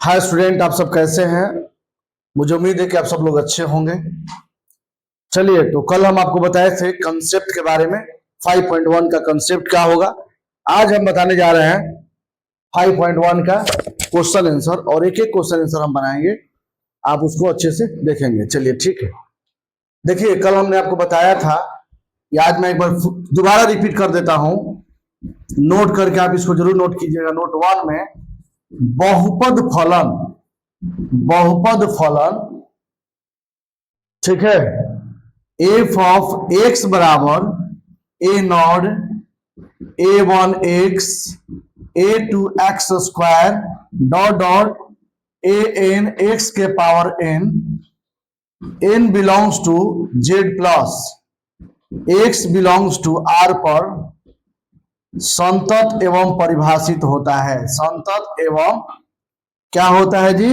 Hi student, आप सब कैसे हैं? मुझे उम्मीद है कि आप सब लोग अच्छे होंगे। चलिए, तो कल हम आपको बताए थे कंसेप्ट के बारे में। 5.1 का कंसेप्ट क्या होगा, आज हम बताने जा रहे हैं 5.1 का क्वेश्चन आंसर, और एक एक क्वेश्चन आंसर हम बनाएंगे, आप उसको अच्छे से देखेंगे। चलिए ठीक है। देखिए, कल हमने आपको बताया था कि आज मैं एक बार दोबारा रिपीट कर देता हूं, नोट करके आप इसको जरूर नोट कीजिएगा। नोट 1 में बहुपद फलन, बहुपद फलन, ठीक है, एफ ऑफ एक्स बराबर a nought a1x a2x square dot dot a n x के power n, n belongs to z plus x belongs to r पर संतत एवं परिभाषित होता है। संतत एवं क्या होता है जी?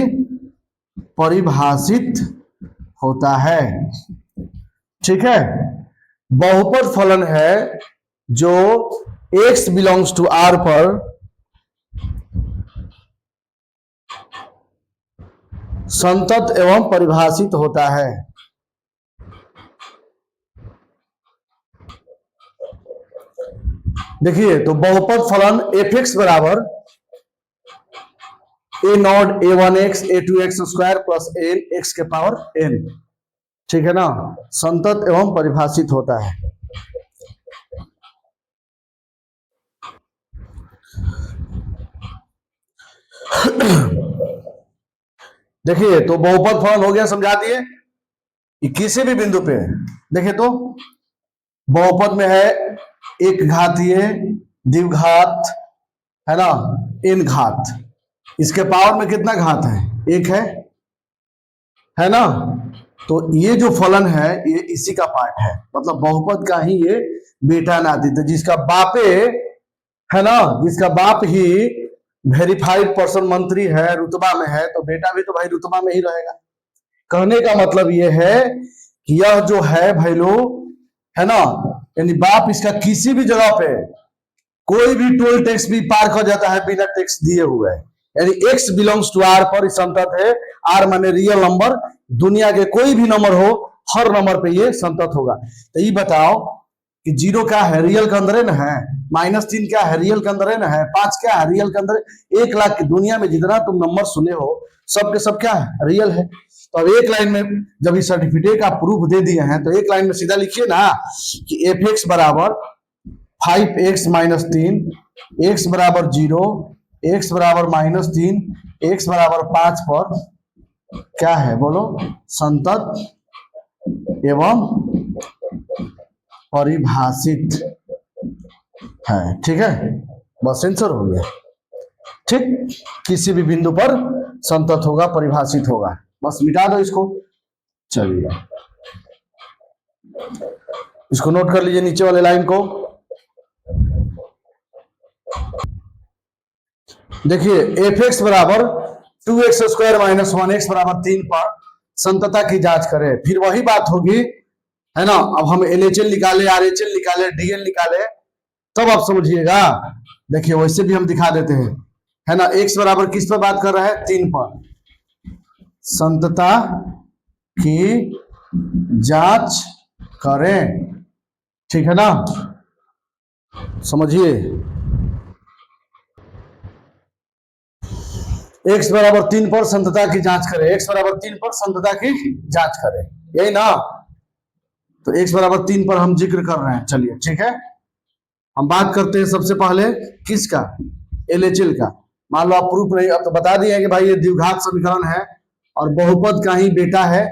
परिभाषित होता है। ठीक है, बहुपद फलन है जो x बिलोंग्स टू r पर संतत एवं परिभाषित होता है। देखिए, तो बहुपद फलन एफ एक्स बराबर a nought a1x a2x square plus n x के पावर n, ठीक है ना, संतत एवं परिभाषित होता है। देखिए, तो बहुपद फलन हो गया, समझा दिए। किसी भी बिंदु पे देखिए तो बहुपद में है एक घातीय, द्विघात, है ना, n घात। इसके पावर में कितना घात है? एक है ना। तो ये जो फलन है ये इसी का पार्ट है, मतलब बहुपद का ही ये बेटा नाती। तो जिसका बापे है ना, जिसका बाप ही वेरीफाइड पर्सन मंत्री है, रुतबा में है, तो बेटा भी तो भाई रुतबा में ही रहेगा। कहने का मतलब ये है कि यह जो है भाई लोग, है ना, यानी बाप इसका किसी भी जगह पे कोई भी टोल टैक्स भी पार कर जाता है बिना टैक्स दिए हुए, यानी x बिलोंग्स टू r पर संतत है। r माने रियल नंबर, दुनिया के कोई भी नंबर हो, हर नंबर पे ये संतत होगा। तो ये बताओ कि 0 क्या है? रियल के अंदर है ना है। -3 क्या है? रियल के अंदर है ना है। 5 क्या है? रियल के अंदर। 1 लाख की दुनिया में जितना तुम नंबर सुने हो सब के सब क्या है? रियल है। तो अब एक लाइन में जब इस सर्टिफिकेट का प्रूफ दे दिए हैं तो एक लाइन में सीधा लिखिए ना कि एफ एक्स बराबर 5x - 3, x बराबर 0, x बराबर -3, x बराबर 5 पर क्या है बोलो? संतत एवं परिभाषित है। ठीक है, बस आंसर हो गया। ठीक, किसी भी बिंदु पर संतत होगा, परिभाषित होगा। बस मिटा दो इसको। चलिए, इसको नोट कर लीजिए, नीचे वाले लाइन को देखिए। एफ एक्स बराबर 2x स्क्वायर माइनस 1x बराबर 3 पर संतता की जांच करें। फिर वही बात होगी, है ना। अब हम LHL निकाले, RHL निकाले, DL निकाले, तब आप समझिएगा। देखिए, वैसे भी हम दिखा देते हैं, है ना। x बराबर किस पर बात कर रहा है? 3 पर। संतता की जांच करें, ठीक है ना, समझिए। x बराबर 3 पर संतता की जांच करें, x बराबर 3 पर संतता की जांच करें, यही ना। तो x बराबर 3 पर हम जिक्र कर रहे हैं। चलिए ठीक है, हम बात करते हैं सबसे पहले किसका? LHL का। मान लो आप प्रूफ नहीं, अब तो बता दिए कि भाई ये द्विघात समीकरण है और बहुपद का ही बेटा है,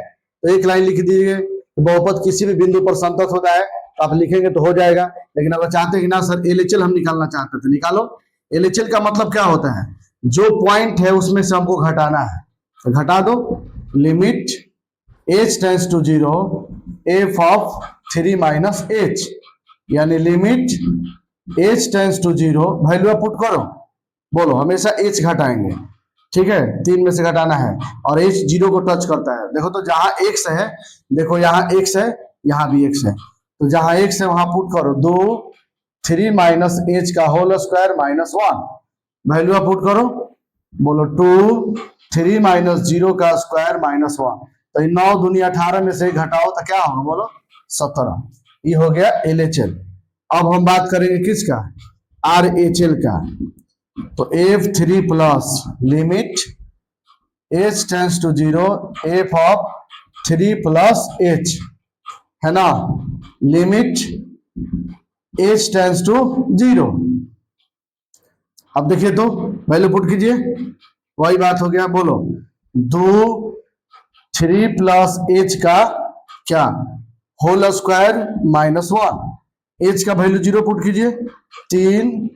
तो एक लाइन लिख दीजिए, बहुपद किसी भी बिंदु पर संतत होता है, तो आप लिखेंगे तो हो जाएगा। लेकिन अगर चाहते हैं कि ना सर LHL हम निकालना चाहते हैं तो निकालो। LHL का मतलब क्या होता है? जो पॉइंट है उसमें से हमको घटाना है, तो घटा दो। Limit h tends to 0 f of 3 - h, यानी limit h tends to 0, value put करो, बोलो हमेशा h घटाएंगे, ठीक है, 3 में से घटाना है, और h 0 को टच करता है। देखो तो जहां x है, देखो यहाँ x है, यहाँ भी x है, तो जहां x है वहां पुट करो 2 3 माइनस एच का होल स्क्वायर माइनस 1। वैल्यू आप पुट करो, बोलो 2, 3 माइनस 0 का स्क्वायर माइनस 1। तो 9 दूनी 18 में से घटाओ तो क्या होगा, बोलो 17। ये हो गया LHL। अब हम बात करेंगे किसका, RHL का। तो F3 plus limit h tends to 0 f of 3 plus h, है ना, लिमिट h टेंस टू 0। अब देखिए तो वैल्यू पुट कीजिए, वही बात हो गया, बोलो 2 3 प्लस h का क्या होल स्क्वायर माइनस 1, h का वैल्यू 0 पुट कीजिए, 3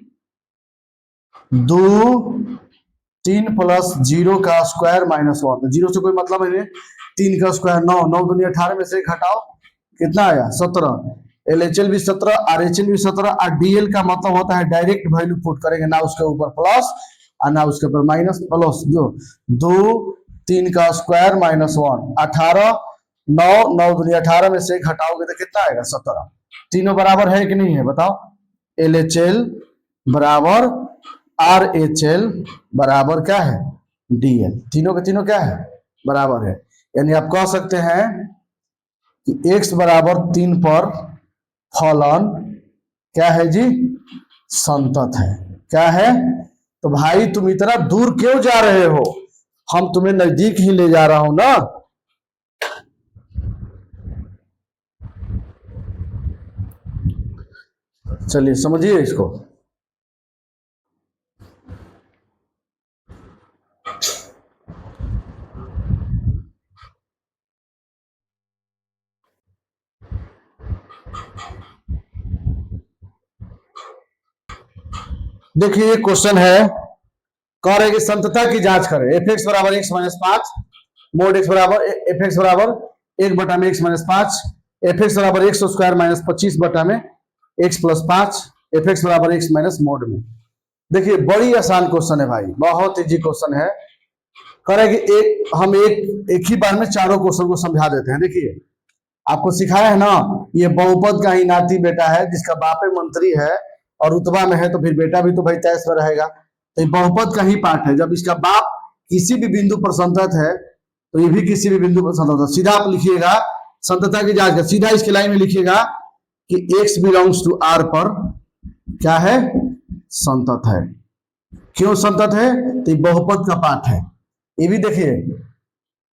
3 प्लस 0 का स्क्वायर माइनस 1। तो 0 से कोई मतलब नहीं, 3 का स्क्वायर 9, 9 दूनी 18 में से घटाओ कितना आया 17। LHL भी 17, RHL भी 17। और DL का मतलब होता है डायरेक्ट वैल्यू पुट करेंगे, ना उसके ऊपर प्लस और ना उसके ऊपर माइनस। प्लस 2 3 का स्क्वायर माइनस 1, 18 9, 9 दूनी 18 में से घटाओगे तो कितना आएगा 17। तीनों बराबर है कि नहीं है बताओ। LHL बराबर RHL बराबर क्या है DL। तीनों के तीनों क्या है बराबर है। यानी आप कह सकते हैं कि x बराबर 3 पर फलन क्या है जी, संतत है। क्या है, तो भाई तुम इतना दूर क्यों जा रहे हो, हम तुम्हें नजदीक ही ले जा रहा हूं ना। चलिए समझिए इसको। देखिए ये क्वेश्चन है, कह रहे कि संतता की जांच करें। एफ एक्स बराबर x माइनस 5, मोड x बराबर एफ एक्स बराबर 1 बटा में x माइनस 5, एफ एक्स बराबर x स्क्वायर माइनस 25 बटा में x प्लस 5, एफ एक्स बराबर x माइनस मोड में। देखिए बड़ी आसान क्वेश्चन है भाई, बहुत इजी क्वेश्चन है। कह रहे कि हम एक ही बार में चारों क्वेश्चन को समझा देते हैं। देखिए आपको सिखाया है ना, ये बहुपद का ही नाती बेटा है, जिसका बापे मंत्री है और रुतबा में है, तो फिर बेटा भी तो भाई तैस में रहेगा। तो ये बहुपद का ही पार्ट है। जब इसका बाप किसी भी बिंदु पर संतत है तो ये भी किसी भी बिंदु पर संतत है। सीधा आप लिखिएगा संतता की जांच कर, सीधा इसके लाइन में लिखिएगा कि x बिलोंग्स टू R पर क्या है, संतत है। क्यों संतत है, तो ये बहुपद का पार्ट है। ये भी देखिए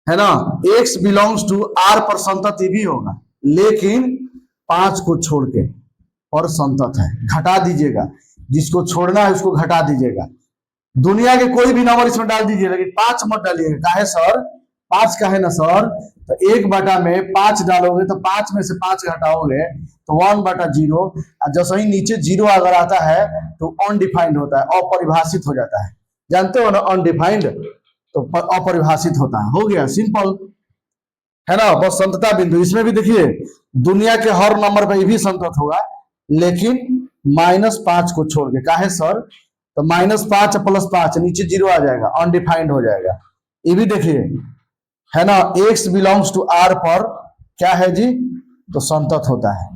है ना, x बिलोंग्स टू R पर संतत ये भी होगा, लेकिन 5 को छोड़ के, और संतत है। घटा दीजिएगा, जिसको छोड़ना है उसको घटा दीजिएगा। दुनिया के कोई भी नंबर इसमें डाल दीजिए, लेकिन 5 मत डालिएगा। काहे सर, 5 का है ना सर, तो 1 बटा में 5 डालोगे तो 5 में से 5 घटाओगे तो 1 बटा 0। जैसे ही नीचे 0 अगर आता है तो अनडिफाइंड होता है, अपरिभाषित हो जाता है। जानते हो ना, अनडिफाइंड तो अपरिभाषित होता है। हो गया सिंपल, है ना। बस संतता बिंदु इसमें भी देखिए, दुनिया के हर नंबर पर भी संतत होगा, लेकिन -5 को छोड़ के। काहे सर, तो -5 प्लस 5 नीचे 0 आ जाएगा, अनडिफाइंड हो जाएगा। ये भी देखिए है ना, x बिलोंग्स टू R पर क्या है जी, तो संतत होता है।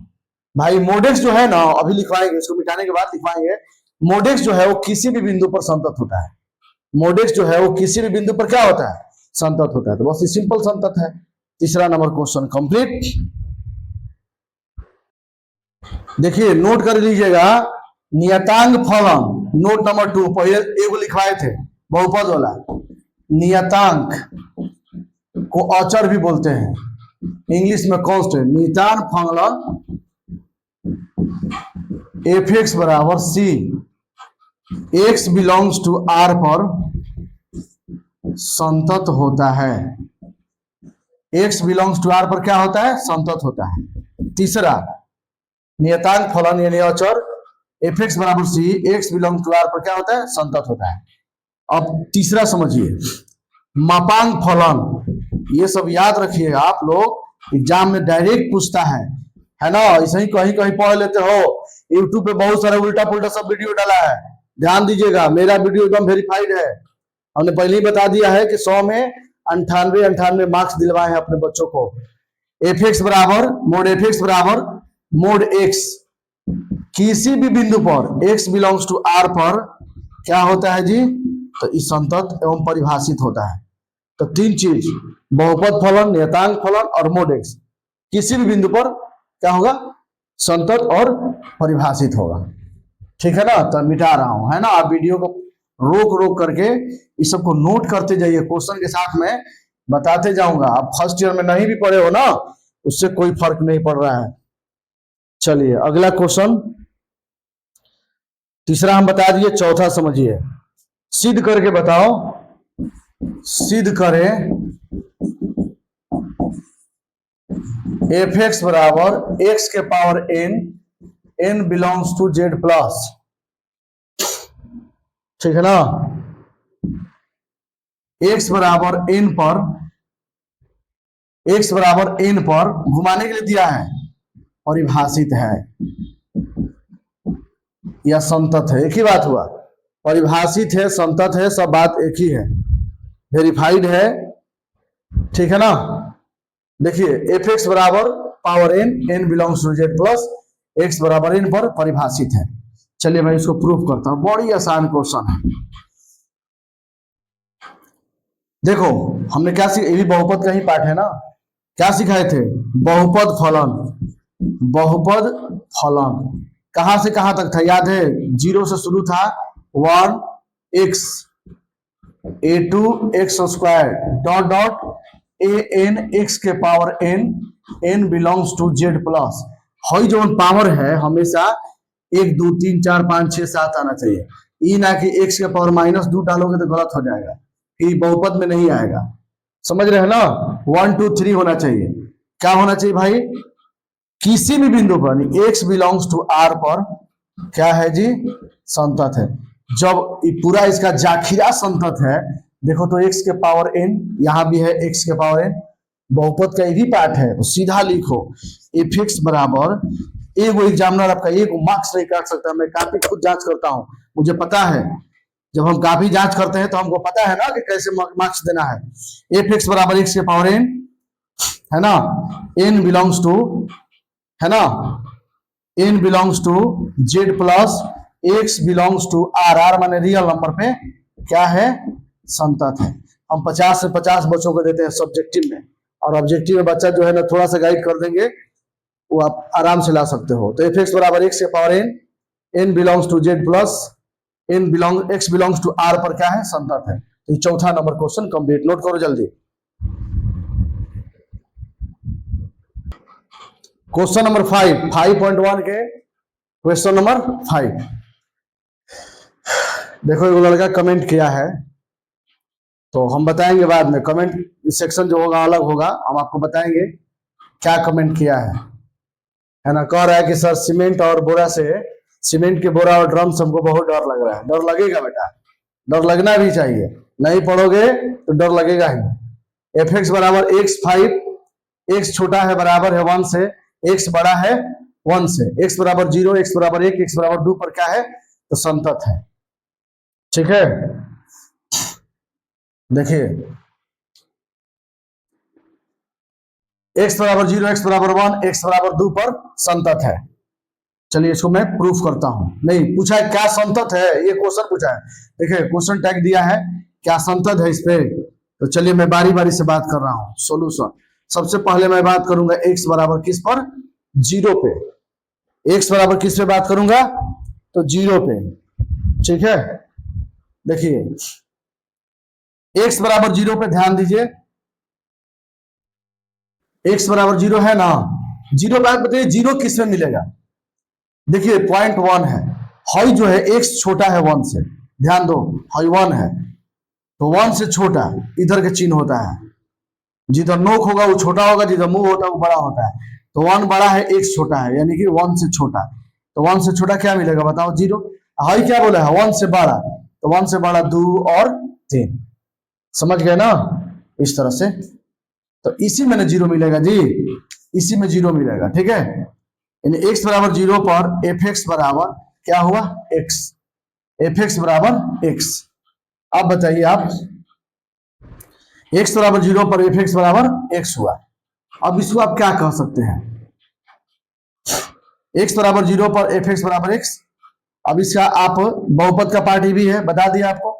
भाई मोडेक्स जो है ना, अभी लिखवाएंगे, इसको मिटाने के बाद लिखवाएंगे। मोडेक्स जो है वो किसी भी बिंदु पर संतत होता है। मोडेक्स जो है वो किसी भी बिंदु पर क्या होता है, संतत होता है। तो बस सिंपल संतत है। तीसरा नंबर क्वेश्चन कंप्लीट। देखिए नोट कर लीजिएगा, नियतांक फलन, नोट नंबर 2, पहले एगो लिखवाए थे बहुपद वाला। नियतांक को अचर भी बोलते हैं, इंग्लिश में कांस्टेंट। नियतांक फलन एफ एक्स बराबर सी, एक्स बिलोंग्स टू आर पर संतत होता है। एक्स बिलोंग्स टू आर पर क्या होता है, संतत होता है। तीसरा नियतांक फलन यानी अचर एफ एक्स बराबर सी, एक्स बिलोंग टू आर पर क्या होता है, संतत होता है। अब तीसरा समझिए, मापांक फलन। ये सब याद रखिएगा आप लोग, एग्जाम में डायरेक्ट पूछता है ना। ऐसे ही कहीं कहीं पढ़ लेते हो, यूट्यूब पे बहुत सारे उल्टा पुल्टा सब वीडियो डाला है। ध्यान दीजिएगा, मेरा वीडियो एकदम वेरीफाइड है। हमने पहले ही बता दिया है कि 100 में 98 मार्क्स दिलवाए हैं अपने बच्चों को। एफ एक्स बराबर मोड एफ एक्स बराबर मोड एक्स किसी भी बिंदु पर x बिलोंग्स टू r पर क्या होता है जी, तो इस संतत एवं परिभाषित होता है। तो तीन चीज, बहुपद फलन, नियतांक फलन और मोड x, किसी भी बिंदु पर क्या होगा, संतत और परिभाषित होगा। ठीक है ना, तो मिटा रहा हूं, है ना। आप वीडियो को रोक रोक करके इस सबको नोट करते जाइए, क्वेश्चन के साथ में बताते जाऊंगा। आप फर्स्ट ईयर में नहीं भी पढ़े हो ना, उससे कोई फर्क नहीं पड़ रहा है। चलिए अगला क्वेश्चन, तीसरा हम बता दिए, चौथा समझिए। सिद्ध करके बताओ, सिद्ध करें एफ एक्स बराबर एक्स के पावर एन, एन बिलोंग्स टू जेड प्लस। ठीक है ना, एक्स बराबर एन पर, एक्स बराबर एन पर घुमाने के लिए दिया है, परिभाषित है या संतत है, एक ही बात हुआ। परिभाषित है, संतत है, सब बात एक ही है, वेरीफाइड है। ठीक है ना, देखिए एफ एक्स बराबर पावर एन, एन belongs to z plus, x बराबर एन पर परिभाषित है। चलिए मैं इसको प्रूफ करता हूं, बड़ी आसान क्वेश्चन है। देखो हमने क्या सीखा, ये भी बहुपद का ही पार्ट है ना। क्या सिखाए थे, बहुपद फलन। बहुपद फलन कहां से कहां तक था, याद है, 0 से शुरू था, 1 x a2 x square dot dot a n x के power n, n belongs to z plus. हई जो पावर है हमेशा 1 2 3 4 5 6 7 आना चाहिए, ये ना कि x के पावर -2 डालोगे तो गलत हो जाएगा, फिर बहुपद में नहीं आएगा। समझ रहे हैं ना, 1 2 3 होना चाहिए। क्या होना चाहिए भाई, किसी भी बिंदु पर x बिलोंग्स टू r पर क्या है जी, संतत है। जब ये पूरा इसका जाखिरा संतत है, देखो तो x के पावर n, यहां भी है x के पावर n, बहुपद का यही पार्ट है, तो सीधा लिखो एफ एक्स बराबर, एक एग्जामिनर आपका एक मार्क्स नहीं काट सकता। मैं काफी खुद जांच करता हूं, मुझे पता है, जब हम काफी जांच करते हैं तो हमको पता है ना कि कैसे मार्क्स देना है। एफ एक्स बराबर एक्स के पावर n, है ना, n बिलोंग्स टू, है ना, n belongs to z plus x belongs to r, r माने रियल नंबर पे क्या है, संतत है। हम 50 से 50 बच्चों को देते हैं सब्जेक्टिव में, और ऑब्जेक्टिव में बच्चा जो है ना थोड़ा सा गाइड कर देंगे, वो आप आराम से ला सकते हो। तो एफ एक्स बराबर एक्स के power n, n belongs to z plus x belongs to r पर क्या है, संतत है। तो ये चौथा नंबर क्वेश्चन कंप्लीट, नोट करो जल्दी। क्वेश्चन नंबर 5, 5.1 के क्वेश्चन नंबर 5। देखो एक लड़का कमेंट किया है, तो हम बताएंगे बाद में, कमेंट सेक्शन जो होगा अलग होगा, हम आपको बताएंगे क्या कमेंट किया है ना। कह रहा है कि सर सीमेंट और बोरा से, सीमेंट के बोरा और ड्रम से हमको बहुत डर लग रहा है। डर लगेगा बेटा, डर लगना भी चाहिए, नहीं पढ़ोगे तो डर लगेगा ही। एफ एक्स बराबर x5, x छोटा है बराबर है 1 से, x बड़ा है 1 से, x बराबर 0, x बराबर 1, x बराबर 2 पर क्या है, तो संतत है। ठीक है, देखिए x बराबर 0, x बराबर 1, x बराबर 2 पर संतत है। चलिए इसको मैं प्रूफ करता हूं। नहीं पूछा है क्या संतत है, ये क्वेश्चन पूछा है। देखिए क्वेश्चन टैग दिया है क्या संतत है इस पे, तो चलिए मैं बारी बारी से बात कर रहा हूं। सोल्यूशन, सबसे पहले मैं बात करूंगा x बराबर किस पर, 0 पे। x बराबर किस पे बात करूंगा, तो 0 पे। ठीक है, देखिए x बराबर 0 पे ध्यान दीजिए, x बराबर 0 है ना, 0 बात बताइए 0 किस में मिलेगा। देखिए पॉइंट 1 है, हाई जो है x छोटा है 1 से, ध्यान दो, हाई 1 है तो 1 से छोटा इधर के चिन्ह होता है, जिधर नोक होगा वो छोटा होगा, जिधर मुंह होता है वो बड़ा होता है। तो 1 बड़ा है, x छोटा है, यानी कि 1 से छोटा, तो 1 से छोटा क्या मिलेगा बताओ, 0। हाई क्या बोला है, 1 से बड़ा, तो 1 से बड़ा 2 और 3, समझ गए ना, इस तरह से। तो इसी में 0 मिलेगा जी, इसी में 0 मिलेगा। ठीक है, यानी x बराबर 0 पर एफ एक्स बराबर क्या हुआ, x, एफ एक्स बराबर x। अब बताइए आप, x बराबर 0 पर एफ एक्स बराबर x हुआ। अब इसको आप क्या कह सकते हैं, x बराबर 0 पर एफ एक्स बराबर x। अब इसका आप बहुपद का पार्ट ही भी है, बता दिया आपको,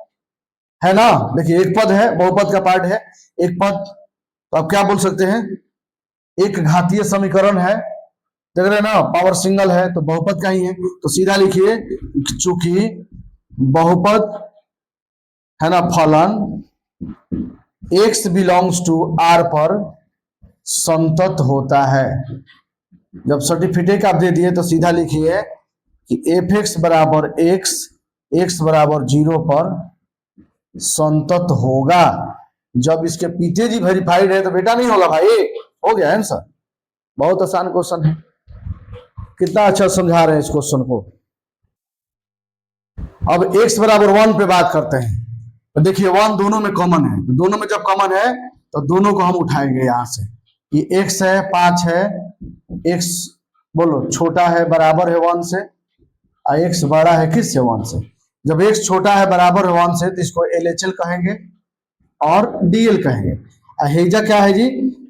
है ना। देखिए एक पद है, बहुपद का पार्ट है एक पद, तो आप क्या बोल सकते हैं, एक घातीय समीकरण है, देख रहे हैं ना, पावर सिंगल है तो बहुपद का ही है, तो सीधा लिखिए चूंकि बहुपद है ना फलन x बिलोंग्स टू r पर संतत होता है। जब सर्टिफिकेट आप दे दिए तो सीधा लिखिए कि एफ एक्स बराबर एक्स बराबर 0 पर संतत होगा। जब इसके पीटेजी वेरीफाइड है तो बेटा नहीं होगा भाई, हो गया आंसर। बहुत आसान क्वेश्चन है, कितना अच्छा समझा रहे हैं इस क्वेश्चन को। अब x बराबर 1 पे बात करते हैं, तो देखिए 1 दोनों में कॉमन है, तो दोनों में जब कॉमन है तो दोनों को हम उठाएंगे यहां से। ये x है 5 है, x बोलो छोटा है बराबर है 1 से, और x बड़ा है किससे 1 से। जब x छोटा है बराबर है 1 से तो इसको LHL कहेंगे और DL कहेंगे। हेजा क्या है जी,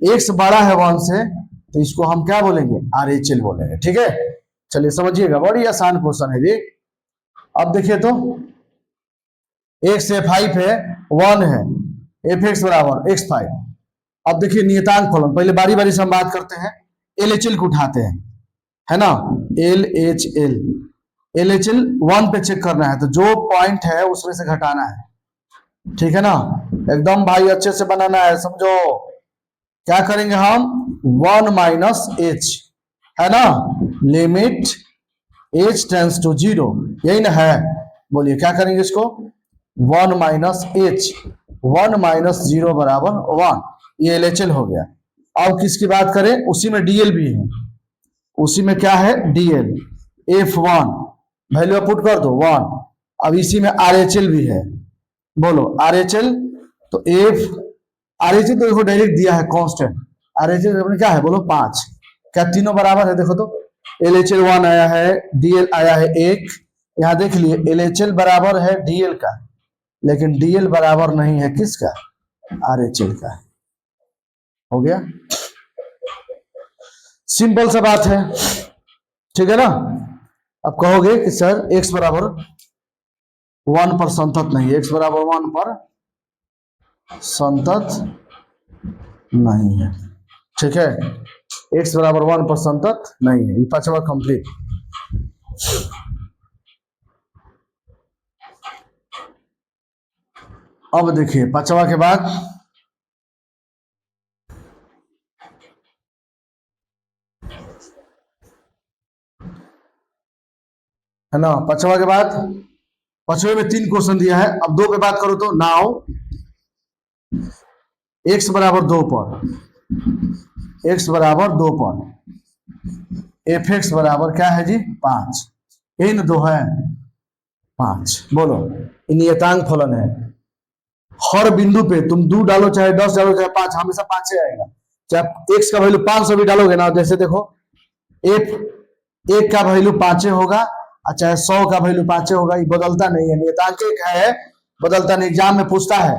x बड़ा है 1 से तो इसको हम क्या बोलेंगे, RHL बोलेंगे। ठीक है, चलिए समझिएगा, बड़ी आसान क्वेश्चन है जी। अब देखिए तो x है 5 है 1 है, एफ एक्स बराबर x5। अब देखिए नियतांक फलन, पहले बारी बारी से हम बात करते हैं, LHL को उठाते हैं, है ना। LHL 1 पे चेक करना है, तो जो पॉइंट है उसमें से घटाना है, ठीक है ना। एकदम भाई अच्छे से बनाना है, समझो। क्या करेंगे हम, 1 माइनस एच, है ना, लिमिट h टेंस टू 0, यही ना है। बोलिए क्या करेंगे इसको, 1 माइनस एच, 1 माइनस 0 बराबर 1, ये LHL हो गया। अब किसकी बात करें, उसी में DL भी है, उसी में क्या है DL, F1 वैल्यू पुट कर दो 1। अब इसी में RHL भी है, बोलो RHL, तो RHL तो देखो डायरेक्ट दिया है कांस्टेंट, RHL क्या है बोलो 5, क्या तीनों बराबर है, देखो तो LHL 1 आया है, DL आया है 1, यहां देख लिए LHL बराबर है DL का, लेकिन DL बराबर नहीं है किसका, RHL का। हो गया, सिंपल सा बात है, ठीक है ना। अब कहोगे कि सर x बराबर 1 पर संतत नहीं है, x बराबर 1 पर संतत नहीं है, ठीक है, x बराबर 1 पर संतत नहीं है। ये पांचवा कंप्लीट। अब देखिए पांचवा के बाद है ना, पांचवा के बाद पांचवे में 3 क्वेश्चन दिया है। अब 2 पे बात करो तो नाउ x बराबर 2 पर, x बराबर 2 पर एफ एक्स बराबर क्या है जी 5, यही ना 2 है 5, बोलो नियतांक फलन है। हर बिंदु पे तुम 2 डालो चाहे 10 डालो चाहे 5, हमेशा 5 ही आएगा। चाहे x का वैल्यू 500 भी डालोगे ना, जैसे देखो एक का वैल्यू 5 होगा, चाहे 100 का वैल्यू 5 होगा, ये बदलता नहीं है, नियतांक एक है, बदलता नहीं। एग्जाम में पूछता है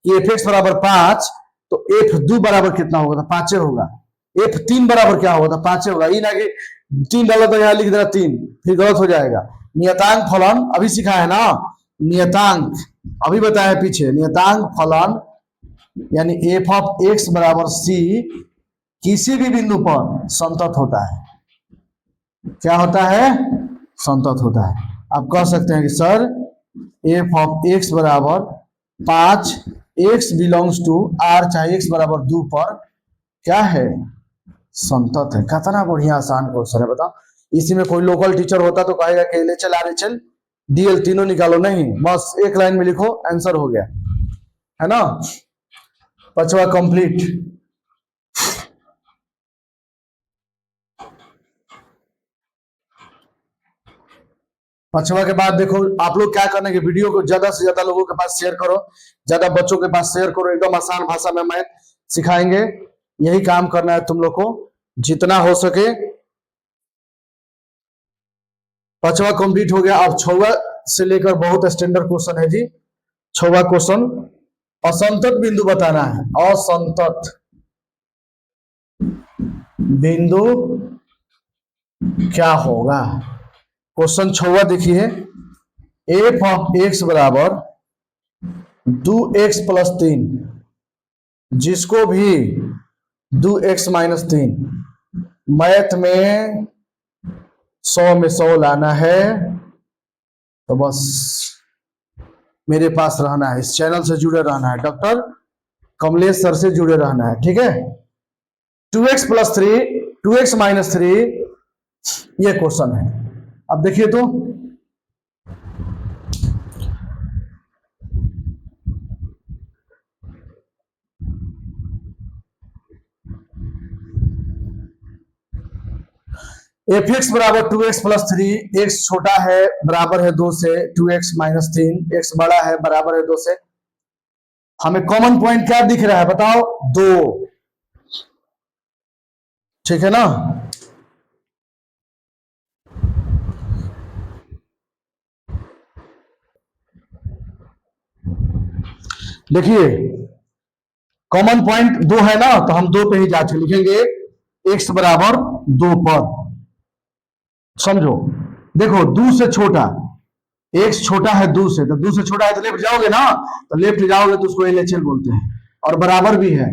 कि एफ एक्स बराबर 5 तो F2 बराबर कितना होगा, तो 5 होगा। F3 बराबर क्या होगा, तो 5 होगा। ये ना कि 3 डालो तो यहाँ लिख देना 3, फिर गलत हो जाएगा। नियतांक फलन अभी सिखा है ना, नियतांक अभी बताया पीछे, नियतांक फलन यानी एफ ऑफ एक्स बराबर सी किसी भी बिंदु पर संतत होता है। क्या होता है, संतत होता है। आप कह सकते हैं कि सर एफ ऑफ एक्स बराबर 5, एक्स बिलोंग्स टू आर, चाहे एक्स बराबर 2 पर क्या है, संतत है। कितना बढ़िया आसान क्वेश्चन है, बताओ। इसी में कोई लोकल टीचर होता तो कहेगा कि LHL RHL DL तीनों निकालो, नहीं, बस एक लाइन में लिखो, आंसर हो गया, है ना। पांचवा कंप्लीट। पांचवा के बाद देखो आप लोग क्या करने के, वीडियो को ज्यादा से ज्यादा लोगों के पास शेयर करो, ज्यादा बच्चों के पास शेयर करो। एकदम आसान भाषा में मैथ सिखाएंगे, यही काम करना है तुम लोग को जितना हो सके। पांचवा कंप्लीट हो गया। अब छवा से लेकर बहुत स्टैंडर्ड क्वेश्चन है जी। छवा क्वेश्चन, असंतत बिंदु बताना है, असंतत बिंदु क्या होगा। क्वेश्चन 6वां देखिए, एफ ऑफ एक्स बराबर 2x+3, जिसको भी 2x-3 मैथ में 100 में 100 लाना है, तो बस मेरे पास रहना है, इस चैनल से जुड़े रहना है, डॉक्टर कमलेश सर से जुड़े रहना है, ठीक है। 2x+3 2x-3 ये क्वेश्चन है। अब देखिए तो एफ एक्स बराबर 2x+3, एक्स छोटा है बराबर है 2 से, 2x-3, एक्स बड़ा है बराबर है 2 से। हमें कॉमन पॉइंट क्या दिख रहा है बताओ, 2, ठीक है ना। देखिए कॉमन पॉइंट 2 है ना, तो हम 2 पे ही जाके लिखेंगे, x बराबर 2 पर। समझो, देखो 2 से छोटा, x छोटा है 2 से, तो 2 से छोटा है तो लेफ्ट जाओगे ना, तो लेफ्ट जाओगे तो उसको LHL बोलते हैं, और बराबर भी है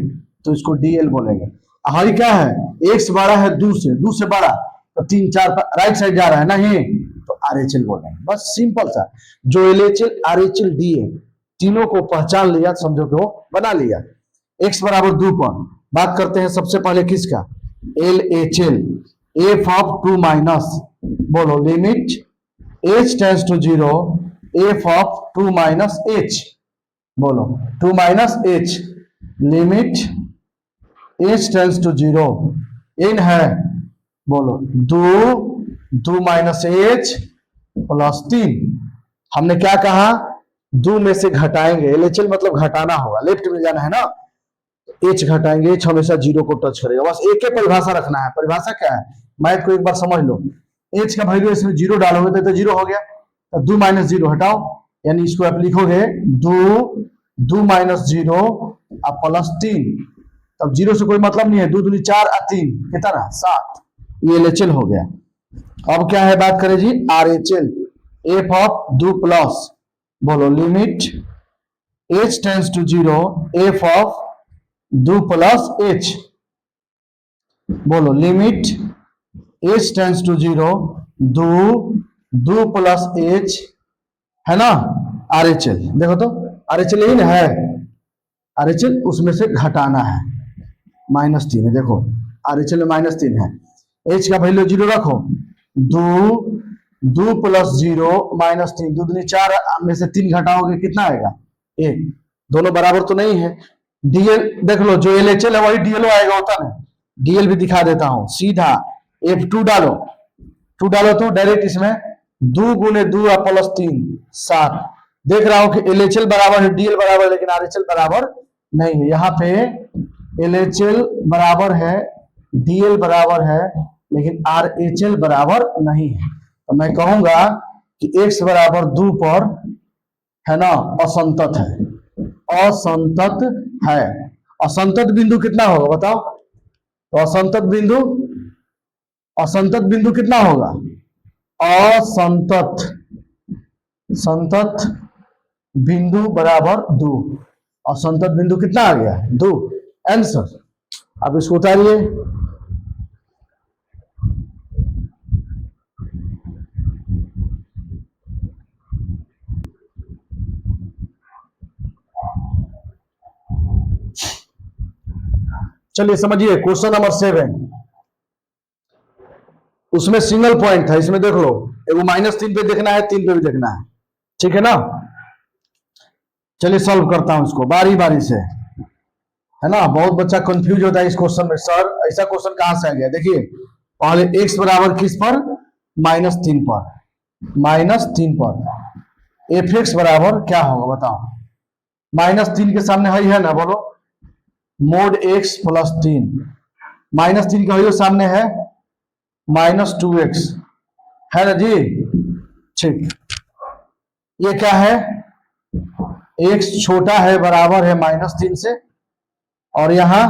तो इसको DL बोलेंगे। हमारी क्या है, x बड़ा है 2 से बड़ा, तो 3 4 राइट साइड जा रहा है नहीं, तो RHL बोलेंगे। बस सिंपल सा, जो LHL RHL DL तीनों को पहचान लिया, समझो कि वो बना लिया। x बराबर 2 पर बात करते हैं सबसे पहले किसका, LHL, f ऑफ 2 माइनस, बोलो limit h tends to 0, f of 2 minus h, बोलो 2 minus h, limit h tends to 0, इन है, बोलो 2 माइनस h प्लस 3। हमने क्या कहा, 2 में से घटाएंगे, LHL मतलब घटाना होगा, लेफ्ट में जाना है ना, h घटाएंगे, h हमेशा 0 को टच करेगा। बस एक ही परिभाषा रखना है, परिभाषा क्या है, मैथ को एक बार समझ लो, h का वैल्यू इसमें 0 डालोगे तो 0 हो गया, तो 2 माइनस 0 हटाओ, यानी इसको आप लिखोगे 2 माइनस 0 और प्लस 3, तब 0 से कोई मतलब नहीं है, 2 दूनी 4 और 3 कितना 7, ये LHL हो गया। अब क्या है, बात करें जी RHL, f ऑफ 2 प्लस, बोलो limit h tends to 0, f of 2 plus h, बोलो limit h tends to 0, 2 plus h, है ना RHL। देखो तो RHL यही ना है, RHL उसमें से घटाना है, -3 है, देखो RHL में -3 है, h का वैल्यू 0 रखो, 2 प्लस 0 -3, 2 दूनी 4 में से 3 घटाओगे कितना आएगा 1, दोनों बराबर तो नहीं है। DL देख लो, जो LHL है वही DL आएगा, होता ना, DL भी दिखा देता हूं, सीधा F2 डालो, 2 डालो तो डायरेक्ट इसमें 2 गुने 2 प्लस 3 7, देख रहा हूं कि LHL बराबर है, DL बराबर है, लेकिन RHL बराबर नहीं है। यहाँ पे LHL बराबर है, DL बराबर है, लेकिन RHL बराबर नहीं है, तो मैं कहूंगा कि x बराबर 2 पर, है ना, असंतत है, असंतत है। असंतत बिंदु कितना होगा बताओ, तो असंतत बिंदु कितना होगा, असंतत संतत बिंदु बराबर 2, असंतत बिंदु कितना आ गया 2, आंसर। अब इसको उतारिए, चलिए समझिए क्वेश्चन नंबर 7, उसमें सिंगल पॉइंट था, इसमें देख लो, एगो -3 पे देखना है, 3 पे भी देखना है, ठीक है ना। चलिए सॉल्व करता हूं इसको बारी बारी से, है ना, बहुत बच्चा कंफ्यूज होता है इस क्वेश्चन में, सर ऐसा क्वेश्चन कहां से आ गया। देखिए पहले x बराबर किस पर, -3 पर, -3 पर एफ एक्स बराबर क्या होगा बताओ, -3 के सामने है ना, बोलो मोड x प्लस 3, -3 का सामने है -2x, है ना जी, ठीक। ये क्या है, x छोटा है बराबर है -3 से, और यहां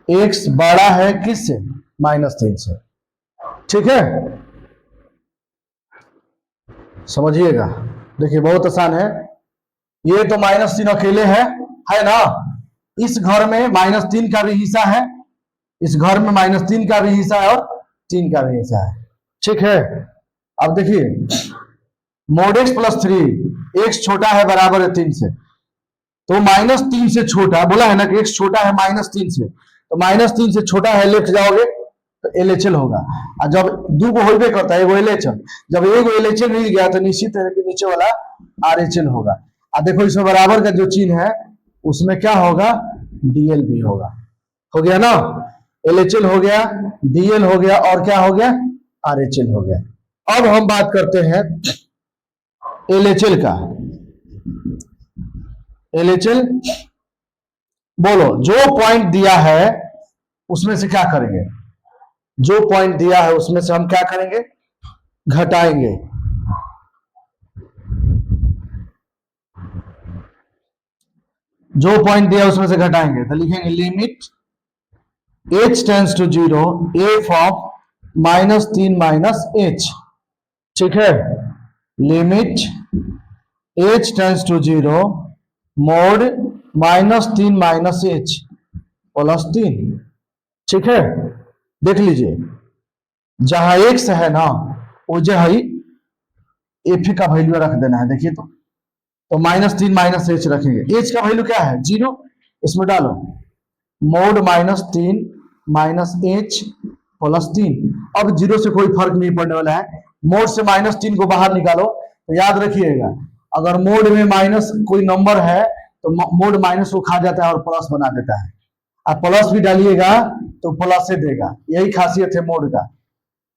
x बड़ा है किससे, -3 से, ठीक है, समझिएगा। देखिए बहुत आसान है। ये तो -3 अकेले है ना। इस घर में -3 का भी हिस्सा है, इस घर में -3 का भी हिस्सा है और 3 का भी हिस्सा है। ठीक है, अब देखिए mod x प्लस 3, x छोटा है बराबर है 3 से, तो -3 से छोटा बोला है ना कि x छोटा है -3 से, तो -3 से छोटा है लेफ्ट जाओगे तो LHL होगा। और जब दो को होबे करता है एगो LHL, जब एगो LHL मिल गया तो निश्चित है कि नीचे वाला RHL होगा। अब देखो इसमें बराबर का जो चिन्ह है उसमें क्या होगा, DL भी होगा। हो गया ना, LHL हो गया, DL हो गया और क्या हो गया, RHL हो गया। अब हम बात करते हैं LHL का। LHL बोलो, जो पॉइंट दिया है उसमें से क्या करेंगे, जो पॉइंट दिया है उसमें से हम क्या करेंगे, घटाएंगे। जो पॉइंट दिया है उसमें से घटाएंगे तो लिखेंगे limit h tends to 0 f of -3 minus h। ठीक है, limit h tends to 0 mod -3 minus h plus 3। ठीक है, देख लीजिए जहां x है ना वो जो है f का वैल्यू रख देना है। देखिए तो -3 माइनस h रखेंगे, h का वैल्यू क्या है 0, इसमें डालो मोड -3 माइनस h प्लस 3। अब 0 से कोई फर्क नहीं पड़ने वाला है, मोड से -3 को बाहर निकालो तो याद रखिएगा अगर मोड में माइनस कोई नंबर है तो मोड माइनस को खा जाता है और प्लस बना देता है। आप प्लस भी डालिएगा तो प्लस से देगा, यही खासियत है मोड का।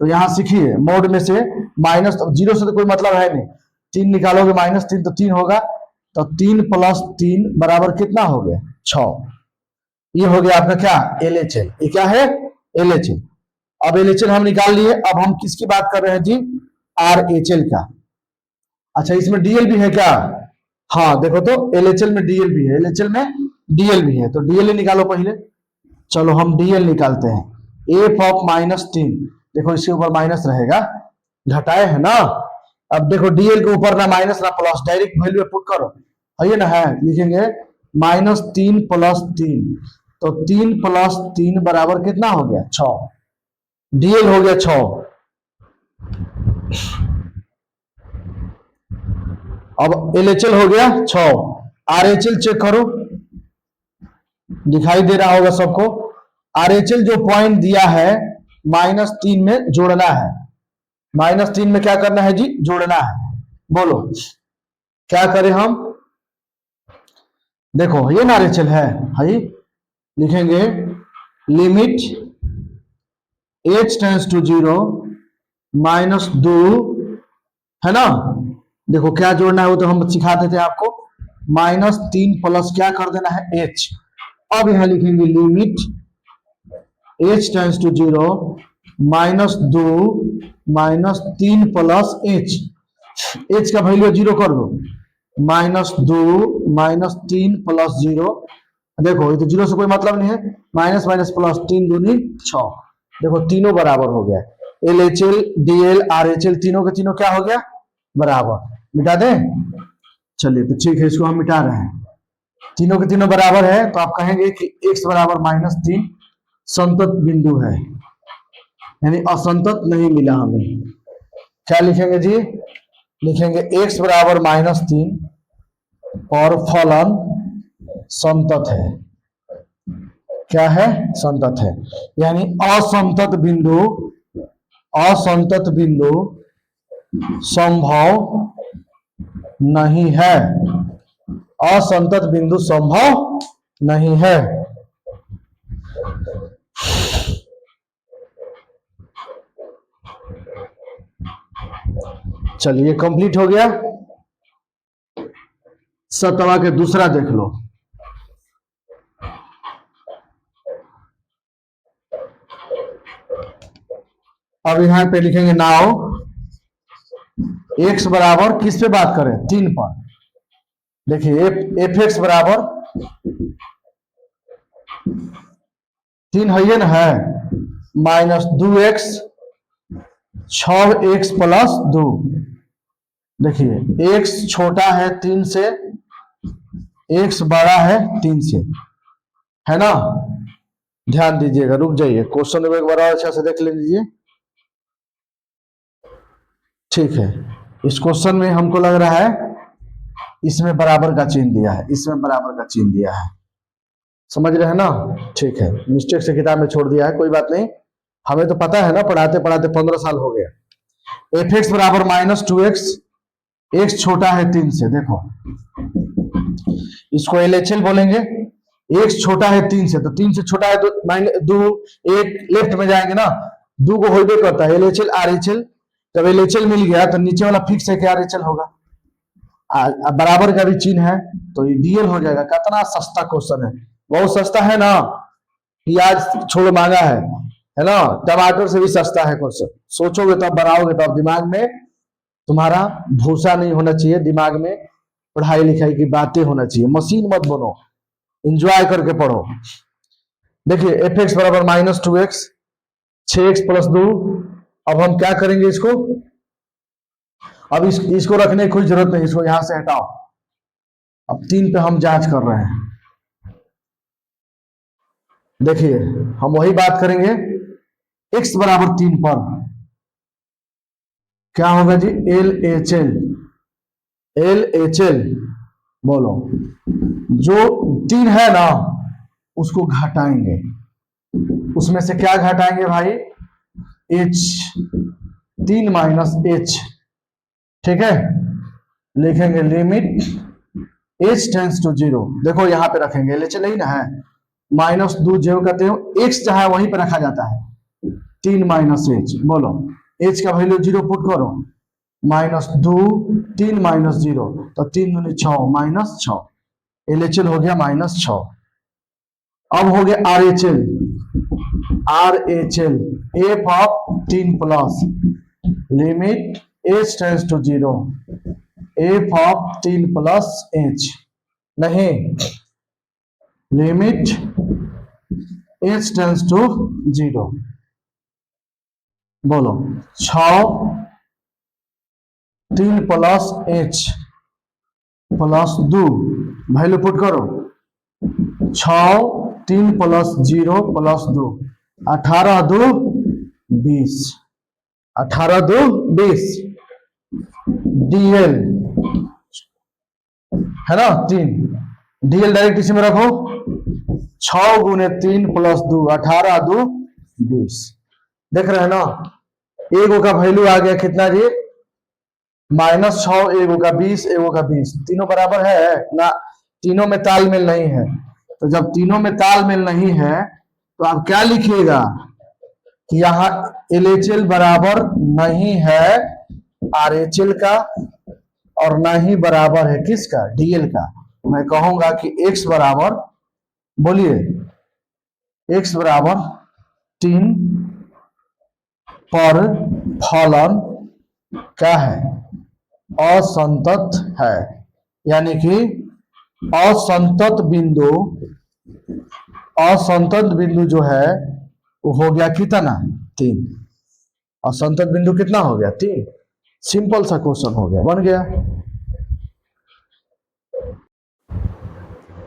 तो यहां सीखिए मोड में से माइनस, 0 से तो कोई मतलब है नहीं, 3 निकालोगे -3 तो 3 होगा, तो 3 प्लस 3 बराबर कितना हो गया 6। ये हो गया आपका क्या LHL। ये क्या है LHL। अब LHL हम निकाल लिए, अब हम किसकी बात कर रहे हैं जी, RHL का। अच्छा इसमें DL भी है क्या, हाँ देखो तो LHL में DL भी है, LHL में DL भी है, तो DL निकालो पहले। चलो हम DL निकालते हैं, f ऑफ -3, देखो इसके ऊपर माइनस रहेगा, घटाए है ना। अब देखो DL के ऊपर ना माइनस ना प्लस, डायरेक्ट वैल्यू पुट करो, है ना, है लिखेंगे -3 प्लस 3, तो 3 प्लस 3 बराबर कितना हो गया 6, DL हो गया 6। अब LHL हो गया 6, RHL चेक करो, दिखाई दे रहा होगा सबको। RHL जो पॉइंट दिया है -3 में जोड़ना है, -3 में क्या करना है जी, जोड़ना है। बोलो क्या करें हम, देखो ये ना RHL है, लिखेंगे लिमिट h टेंड्स टू 0 -2, है ना। देखो क्या जोड़ना है वो तो हम सिखाते थे आपको, -3 प्लस क्या कर देना है h। अब यहां लिखेंगे limit h tends to 0 -2 -3 plus h, h का वैल्यू 0 कर दो, -2 -3 प्लस 0। देखो ये तो 0 से कोई मतलब नहीं है, माइनस माइनस प्लस 3 दूनी 6, देखो तीनों बराबर हो गया। LHL DL RHL तीनों के तीनों क्या हो गया बराबर, मिटा दें। चलिए तो ठीक है, इसको हम मिटा रहे हैं, तीनों के तीनों बराबर है, तो आप कहेंगे कि x बराबर -3 संतत बिंदु है, यानी असंतत नहीं मिला हमें। क्या लिखेंगे जी, लिखेंगे x बराबर -3 और फलन संतत है। क्या है, संतत है, यानी असंतत बिंदु संभव नहीं है, असंतत बिंदु संभव नहीं है। चलिए कंप्लीट हो गया। सतवा के दूसरा देख लो, अब यहां पे लिखेंगे नाउ x बराबर किस पे बात करें 3 पर। देखिए f(x) बराबर 3 है ना, है -2x 6x+2। देखिए x छोटा है 3 से, x बड़ा है 3 से, है ना। ध्यान दीजिएगा, रुक जाइए, क्वेश्चन एक बार और अच्छा से देख लीजिए। ठीक है, इस क्वेश्चन में हमको लग रहा है इसमें बराबर का चिन्ह दिया है, इसमें बराबर का चिन्ह दिया है, समझ रहे हैं ना। ठीक है, मिस्टेक से किताब में छोड़ दिया है, कोई बात नहीं, हमें तो पता है ना, पढ़ाते पढ़ाते 15 साल हो गया। f(x) बराबर -2x, x छोटा है 3 से। देखो इसको LHL बोलेंगे, x छोटा है 3 से, तो 3 से छोटा है तो 2 1 लेफ्ट में जाएंगे ना, 2 को होल्ड करता है LHL RHL। जब LHL मिल गया तो नीचे वाला फिक्स है कि RHL होगा, बराबर का भी चिन्ह है तो ये DL हो जाएगा। कितना सस्ता क्वेश्चन है, बहुत सस्ता है ना, प्याज छोड़ मांगा है ना, टमाटर से भी सस्ता है क्वेश्चन। सोचोगे तब बनाओगे तब, दिमाग में तुम्हारा भूसा नहीं होना चाहिए, दिमाग में पढ़ाई लिखाई की बातें होना चाहिए, मशीन मत बनो, एंजॉय करके पढ़ो। देखिए f(x) बराबर -2x, 6x+2। अब हम क्या करेंगे इसको, अब इसको रखने की कोई जरूरत नहीं, इसको यहां से हटाओ। अब 3 पे हम जांच कर रहे हैं। देखिए हम वही बात करेंगे, x बराबर 3 पर क्या होगा जी, LHL बोलो। जो 3 है ना उसको घटाएंगे, उसमें से क्या घटाएंगे भाई, h, 3 - h। ठीक है, लिखेंगे लिमिट h टेंड्स टू 0। देखो यहाँ पे रखेंगे, LHL नहीं ना है, -2 जो कहते हो, x जहां वहीं पे रखा जाता है, 3 - h बोलो, h का वैल्यू 0 पुट करो, -2 3 - 0 तो 3 दूनी 6 -6, LHL हो गया -6। अब हो गया RHL f of 3 plus limit h tends to 0, f of 3 plus h नहीं, लिमिट h टेंड्स टू 0 बोलो, 6 3 plus h plus 2 value put करो, 6 3 प्लस 0 प्लस 2, 18 2 20, 18 2 20, DL है ना 3, DL डायरेक्ट इसी में रखो, 6 गुने 3 प्लस 2, 18 2 20। देख रहे हैं ना, एगो का वैल्यू आ गया कितना जी, -6, एगो का 20, एगो का 20, तीनों बराबर है ना, तीनों में तालमेल नहीं है। तो जब तीनों में तालमेल नहीं है तो आप क्या लिखिएगा कि यहाँ LHL बराबर नहीं है RHL का, और ना ही बराबर है किसका, DL का। मैं कहूंगा कि x बराबर, बोलिए x बराबर 3 पर फलन क्या है, असंतत है, यानी कि असंतत बिंदु जो है वो हो गया कितना, 3। असंतत बिंदु कितना हो गया, 3। सिंपल सा क्वेश्चन हो गया, बन गया।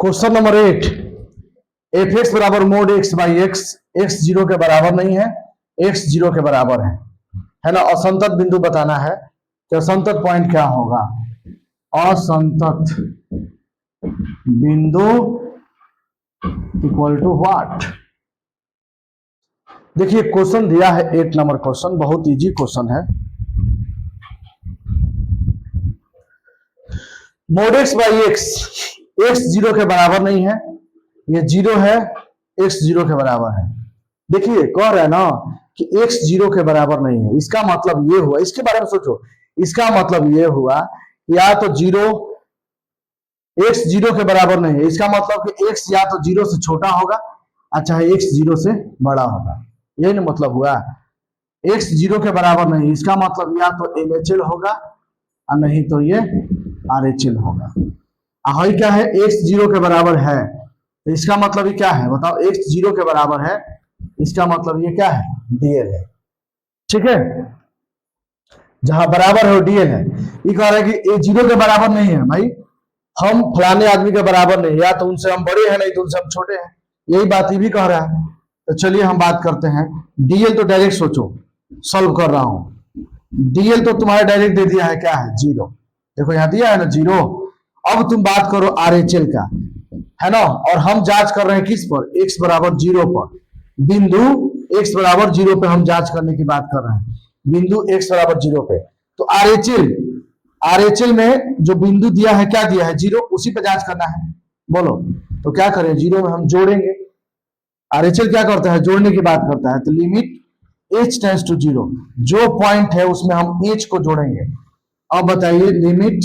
क्वेश्चन नंबर 8, f(x) बराबर mod x by x, x 0 के बराबर नहीं है, x 0 के बराबर है ना। असंतत बिंदु बताना है कि असंतत पॉइंट क्या होगा, असंतत बिंदु इक्वल टू व्हाट। देखिए क्वेश्चन दिया है 8 नंबर क्वेश्चन, बहुत इजी क्वेश्चन है। mod x by x, x 0 के बराबर नहीं है, ये 0 है, x 0 के बराबर है। देखिए कह रहे हैं ना कि x 0 के बराबर नहीं है, इसका मतलब ये हुआ, इसके बारे में सोचो, इसका मतलब ये हुआ या तो 0, x 0 के बराबर नहीं है, इसका मतलब कि x या तो 0 से छोटा होगा, अच्छा है x 0 से बड़ा होगा, यही ना मतलब हुआ। x 0 के बराबर नहीं, इसका मतलब या तो LHL होगा और नहीं तो ये RHL होगा। हाई क्या है, x 0 के बराबर है, तो इसका मतलब ये क्या है बताओ, x 0 के बराबर है, इसका मतलब ये क्या है, DL है। ठीक है, जहां बराबर है वो डीएल है। ये कह रहा है कि ए जीरो के बराबर नहीं है भाई, हम फलाने आदमी के बराबर नहीं, या तो उनसे हम बड़े हैं नहीं तो उनसे हम छोटे हैं, यही बात ये भी कह रहा है। तो चलिए हम बात करते हैं डीएल। तो डायरेक्ट सोचो, सॉल्व कर रहा हूं। डीएल तो तुम्हारा डायरेक्ट दे दिया है, क्या है, जीरो। देखो यहां दिया है ना जीरो। अब तुम बात करो आरएचएल का, है ना, और हम जांच कर रहे हैं किस पर, एक्स बराबर जीरो पर। बिंदु एक्स बराबर जीरो पे हम जांच करने की बात कर रहे हैं, बिंदु एक्स बराबर जीरो पे। तो आरएचएल में जो बिंदु दिया है, क्या दिया है, जीरो, उसी पे जांच करना है। बोलो तो क्या करें, जीरो में हम जोड़ेंगे। आरएचएल क्या करता है, जोड़ने की बात करता है। तो limit h tends to zero, जो पॉइंट है उसमें हम h को जोड़ेंगे। अब बताइए, limit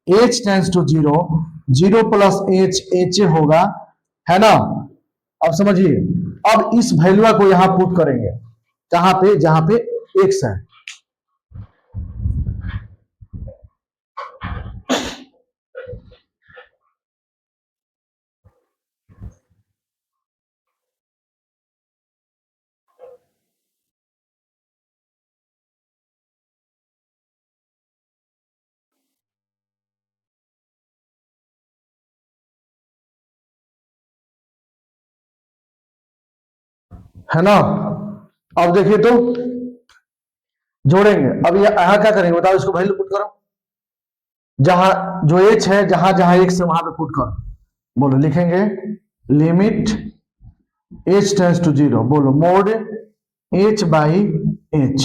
h tends to zero, zero plus h होगा, है ना। अब समझिए, अब इस वैल्यू को यहां पुट करेंगे, कहां पे, जहां पे x है। है ना। अब देखिए तो जोड़ेंगे। अब यहां क्या करेंगे बताओ, इसको वैल्यू पुट करो, जहां जो h है, जहां जहां x है वहां पे पुट करो। बोलो, लिखेंगे limit h tends to zero, बोलो mod h by h,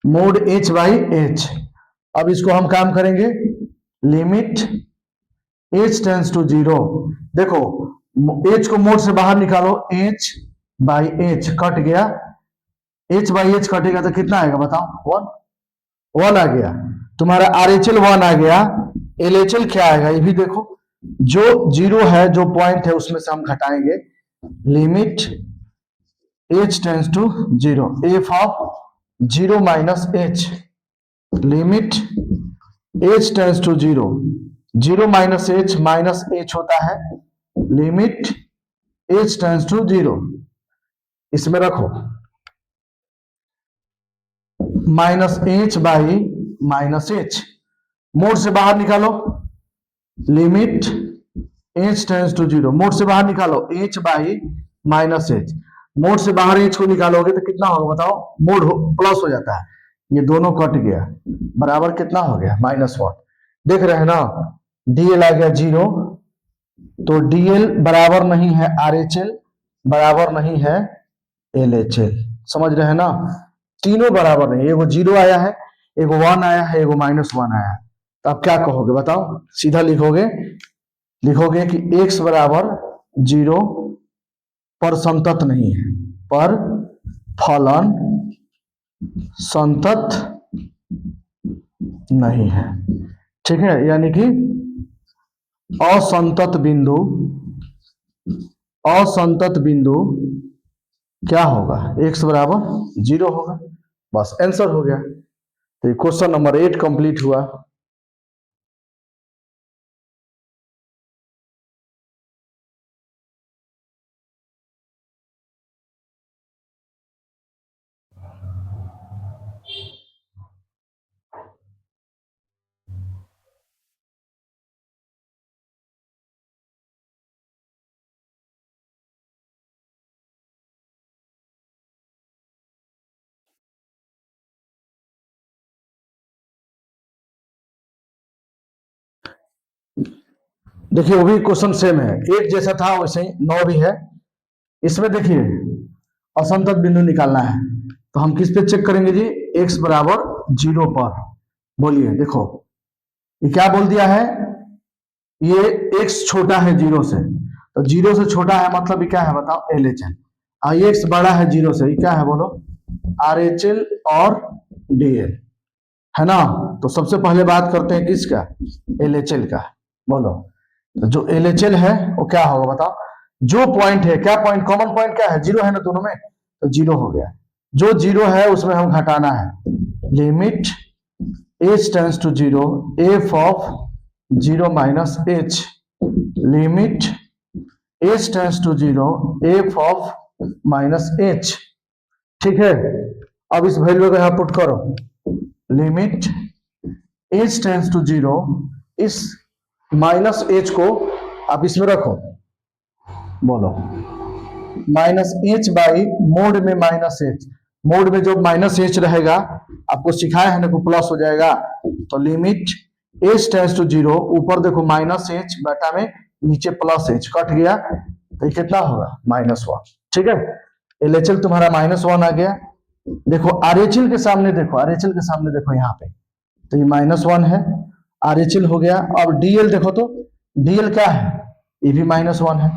mod h by h। अब इसको हम काम करेंगे, limit h tends to zero. देखो h को मोड से बाहर निकालो, h बाई h कट गया, h बाई h कटेगा तो कितना आएगा बताओ, वन आ गया। तुम्हारा आरएचएल वन आ गया, एलएचएल क्या आएगा ये भी देखो। जो जीरो है, जो पॉइंट है उसमें से हम घटाएंगे, limit h tends to zero, f of zero minus h, limit h tends to zero, zero minus h होता है, limit h tends to zero. इसमें रखो minus h by minus h, mod से बाहर निकालो, limit h tends to zero, mod से बाहर निकालो h by minus h, mod से बाहर h को निकालोगे तो कितना होगा बताओ, मोड प्लस हो जाता है, ये दोनों कट गया, बराबर कितना हो गया, -1। देख रहे हैं ना, डीएल आ गया जीरो, तो डीएल बराबर नहीं है आरएचएल, बराबर नहीं है एलएचएल। समझ रहे हैं ना, तीनों बराबर नहीं, एगो जीरो आया है, एगो वन आया है, एगो -1 आया है। तो आप क्या कहोगे बताओ, सीधा लिखोगे कि x बराबर जीरो पर संतत नहीं है, पर फलन संतत नहीं है, ठीक है। यानी कि असंतत बिंदु क्या होगा, x बराबर जीरो होगा, बस आंसर हो गया। तो क्वेश्चन नंबर 8 कंप्लीट हुआ। देखिए वो भी क्वेश्चन सेम है, एक जैसा था वैसे ही 9 भी है। इसमें देखिए असंतत बिंदु निकालना है, तो हम किस पे चेक करेंगे जी, x बराबर जीरो पर। बोलिए, देखो ये क्या बोल दिया है, ये x छोटा है जीरो से, तो जीरो से छोटा है मतलब ये क्या है बताओ, LHL। और x बड़ा है जीरो से, ये क्या है बोलो, RHL और DL, है ना। तो सबसे पहले बात करते हैं किसका, LHL का। बोलो, तो जो LHL है वो क्या होगा बताओ, जो पॉइंट है, क्या पॉइंट, कॉमन पॉइंट क्या है, जीरो है ना दोनों में, तो जीरो हो गया। जो जीरो है उसमें हम घटाना है, limit h tends to zero, f of zero minus h, limit h tends to zero, f of minus h, ठीक है। अब इस वैल्यू को यहां पुट करो, limit h tends to zero, इस माइनस एच को आप इसमें रखो, बोलो माइनस एच बाई मोड में माइनस एच, मोड में जो माइनस एच रहेगा आपको सिखाया है ना, को प्लस हो जाएगा। तो limit h tends to zero, ऊपर देखो माइनस एच बटा में नीचे प्लस एच, कट गया तो ये कितना होगा -1। ठीक है, एलएचएल तुम्हारा -1 आ गया। देखो आरएचएल के सामने देखो, आरएचएल के सामने देखो यहाँ पे, तो ये -1 है, आरएचएल हो गया। अब डीएल देखो तो डीएल क्या है, ये भी -1 है,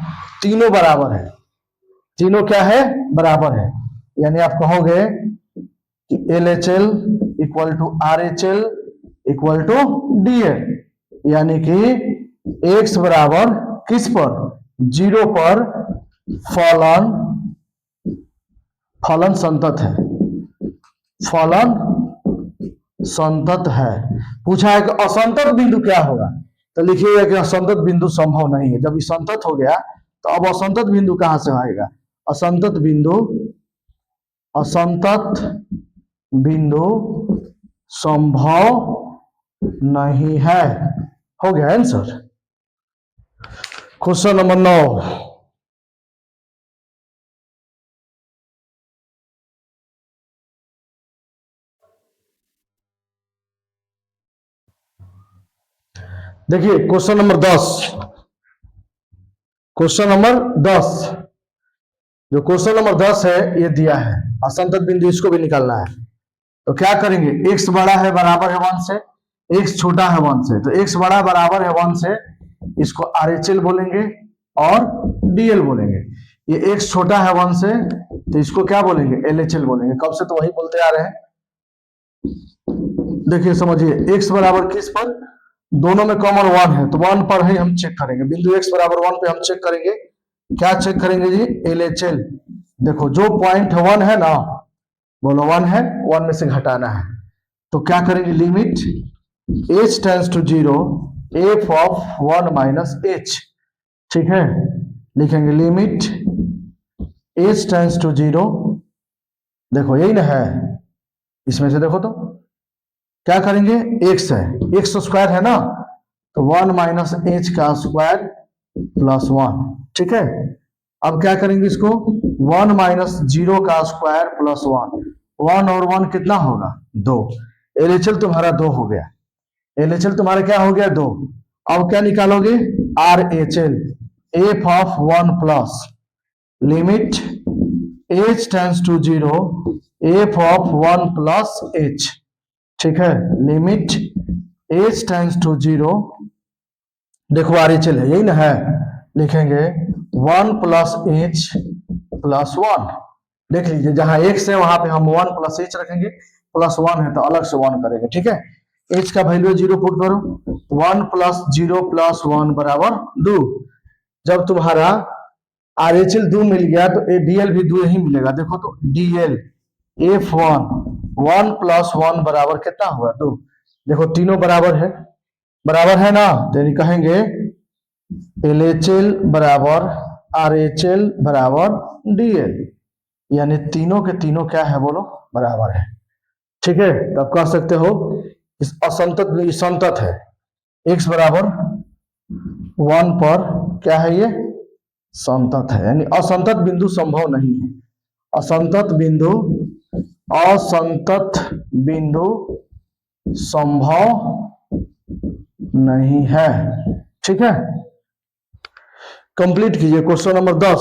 तीनों बराबर है, तीनों क्या है, बराबर है। यानी आप कहोगे कि LHL equal to RHL equal to DL, यानी कि x बराबर किस पर, 0 पर फलन, फलन संतत है, फलन संतत है। पूछा है कि असंतत बिंदु क्या होगा, तो लिखिएगा कि असंतत बिंदु संभव नहीं है। जब ये संतत हो गया तो अब असंतत बिंदु कहां से आएगा, असंतत बिंदु, असंतत बिंदु संभव नहीं है। हो गया आंसर। क्वेश्चन नंबर 9, देखिए क्वेश्चन नंबर 10, क्वेश्चन नंबर 10, जो क्वेश्चन नंबर 10 है ये दिया है असंतत बिंदु, इसको भी निकालना है। तो क्या करेंगे, x बड़ा है बराबर है 1 से, x छोटा है 1 से, तो x बड़ा बराबर है 1 से, इसको RHL बोलेंगे और DL बोलेंगे। ये x छोटा है 1 से, तो इसको क्या बोलेंगे, LHL बोलेंगे। कब से तो वही बोलते आ रहे हैं। देखिए समझिए, x बराबर किस पर, दोनों में कॉमन 1 है, तो 1 पर ही हम चेक करेंगे, बिंदु x बराबर 1 पे हम चेक करेंगे, क्या चेक करेंगे जी, LHL। देखो जो पॉइंट 1 है ना, बोलो 1 है, 1 में से घटाना है, तो क्या करेंगे, limit h tends to 0 f of 1 minus h। ठीक है, लिखेंगे लिमिट h टेंस टू 0, देखो यही ना है, इसमें से देखो तो क्या करेंगे, x है, x स्क्वायर है ना, तो 1 माइनस h का स्क्वायर प्लस 1। ठीक है, अब क्या करेंगे इसको, 1 माइनस 0 का स्क्वायर प्लस 1, 1 और 1 कितना होगा, 2। LHL तुम्हारा 2 हो गया, LHL तुम्हारा क्या हो गया, 2। अब क्या निकालोगे, RHL, f of 1 plus limit h tends to 0 f of 1 plus h। ठीक है, लिमिट h टेंस टू 0, देखो RHL है, यही ना है, लिखेंगे 1 प्लस h प्लस 1। देख लीजिए जहां x है वहां पे हम 1 प्लस h रखेंगे, प्लस 1 है तो अलग से 1 करेंगे। ठीक है, h का वैल्यू 0 पुट करो, 1 प्लस 0 प्लस 1 बराबर 2। जब तुम्हारा RHL 2 मिल गया तो DL भी 2 ही मिलेगा। देखो तो DL F1 1 प्लस 1 बराबर कितना हुआ, 2। देखो तीनों बराबर है ना, तो यानी कहेंगे LHL बराबर RHL बराबर DL, यानी तीनों के तीनों क्या है, बोलो बराबर है। ठीक है, तो आप कह सकते हो इस असंतत संतत है, x बराबर 1 पर क्या है, ये संतत है, यानी असंतत बिंदु संभव नहीं है, असंतत बिंदु संभव नहीं है। ठीक है, कंप्लीट कीजिए क्वेश्चन नंबर 10।